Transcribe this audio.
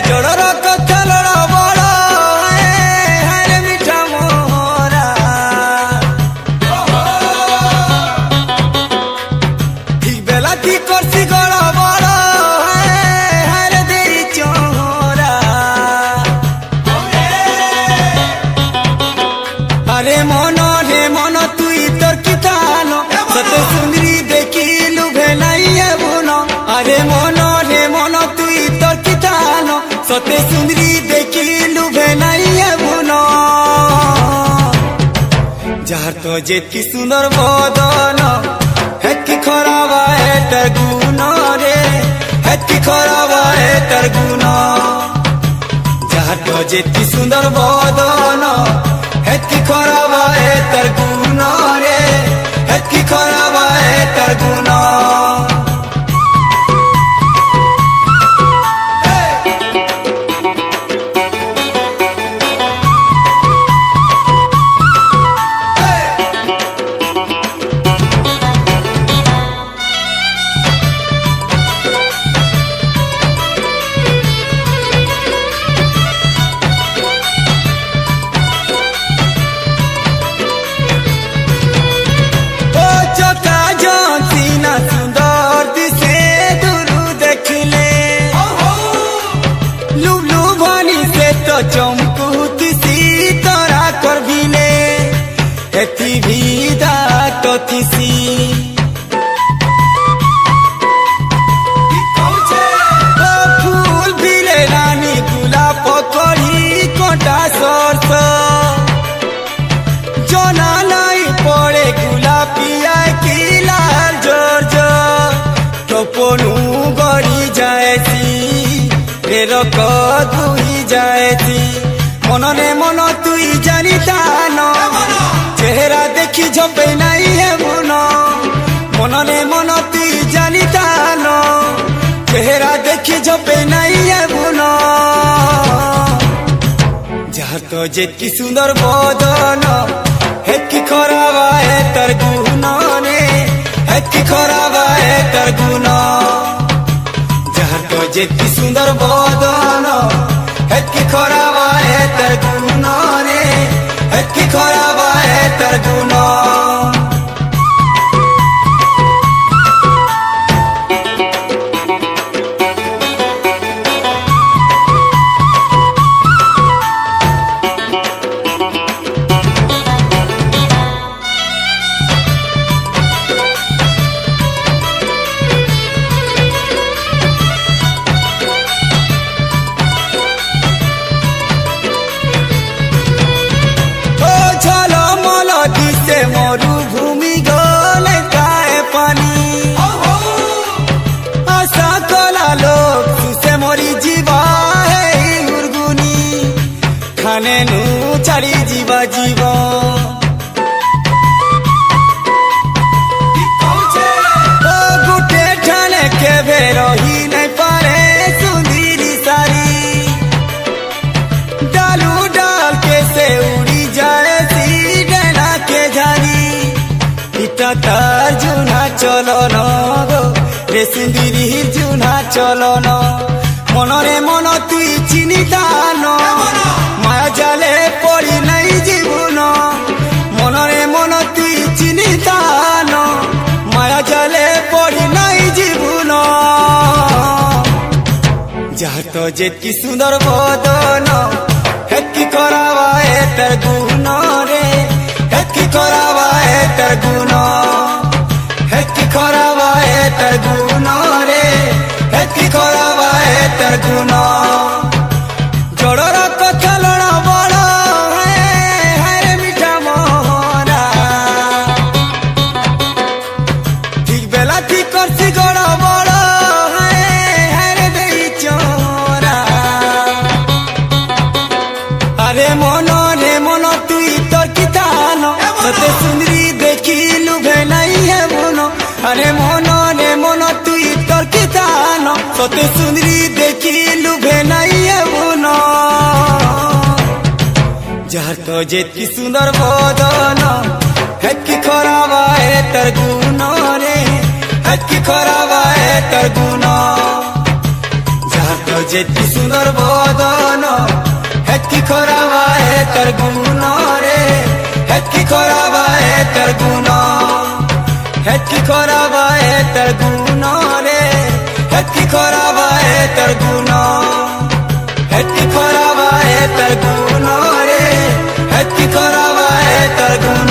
जोड़र कथा लड़ा बड़ा हरे मिठा मोरा ठीक बेला ठीक करसी गड़ा बड़ा हरे दे चोरा अरे मन तुई तोर कितानो सत सुंदरी देखिलु भेनाइए बुनो अरे मन तुई तोर कितानो सते सुंदरी देखिलु भेनाइए बुनो जार तो जेती सुंदर बदन हेती खराब है तर गुण रे हेती खराब है तर गुण जार तो जेती सुंदर बदन हेती खराब है तर गुण रे हेती खराब है तर गुण चमकुती सी तोरा कर भिले हेती भीदा तोती सी फूल भिले रानी गुलाब पकड़ी कोटा सरस जना नहीं पड़े गुलाबिया की लाल जोर टोपनू गड़ी जाएती फेर कदुई जाएती मनने मन तुई जानी तानो चेहरा देखी जबे नहीं है मुनो मनने मन तुई जानी तानो चेहरा देखी जबे नहीं है मुनो जार तो जेती सुंदर बदन हेती खराब है तर गुण ने हेती खराब है तर गुण जार तो जेती सुंदर बदन हेती खराब है तर गुण रे हेती खराब है तर गुण मरुभूमि गले काए पानी आशा कला लोग सुसे मोरी जीवा है उर्गुनी खाने नू चली जीवा जीवा गुटे ठाने के भेरही नहीं पारे सुंदरी सारी डालू डाल के से उड़ी जाए तार जुना चलन गो रे सुंदरी जुना चलन मनरे मन तुई चिनी दान माया जाले पड़ी नहीं जीवन मनरे मन तुई चिनी दान माया जाले पड़ी नहीं जीवन जार तो जेती सुंदर बदन हेती खराब है तर गुण रे हेती खराब है तर गुण हेती खराब है तर गुण रे हेती खराब है तर गुण जोड़र कथा लड़ा बड़ा हरे मिठा मोरा ठीक बेला ठीक करसी गड़ा बड़ा हरे दे चोरा अरे मन तुई तोर कितानो सते सुंदरी देखिलु भेनाई है बुनो अरे मन तुई तोर कितानो सते सुंदरी देखिलु भेनाई है बुनो जार तो जेती सुंदर बदन हेती खराब है तर गुण रे हेती खराब है तर गुण जार तो যেটি সুন্দর বদন হেকি খরাবায়ে তার গুণ রে হেকি খরাবায়ে তার গুণ হেকি খরাবায়ে তার গুণ রে হেকি খরাবায়ে তার গুণ হেকি খরাবায়ে তার গুণ রে হেকি খরাবায়ে তার গুণ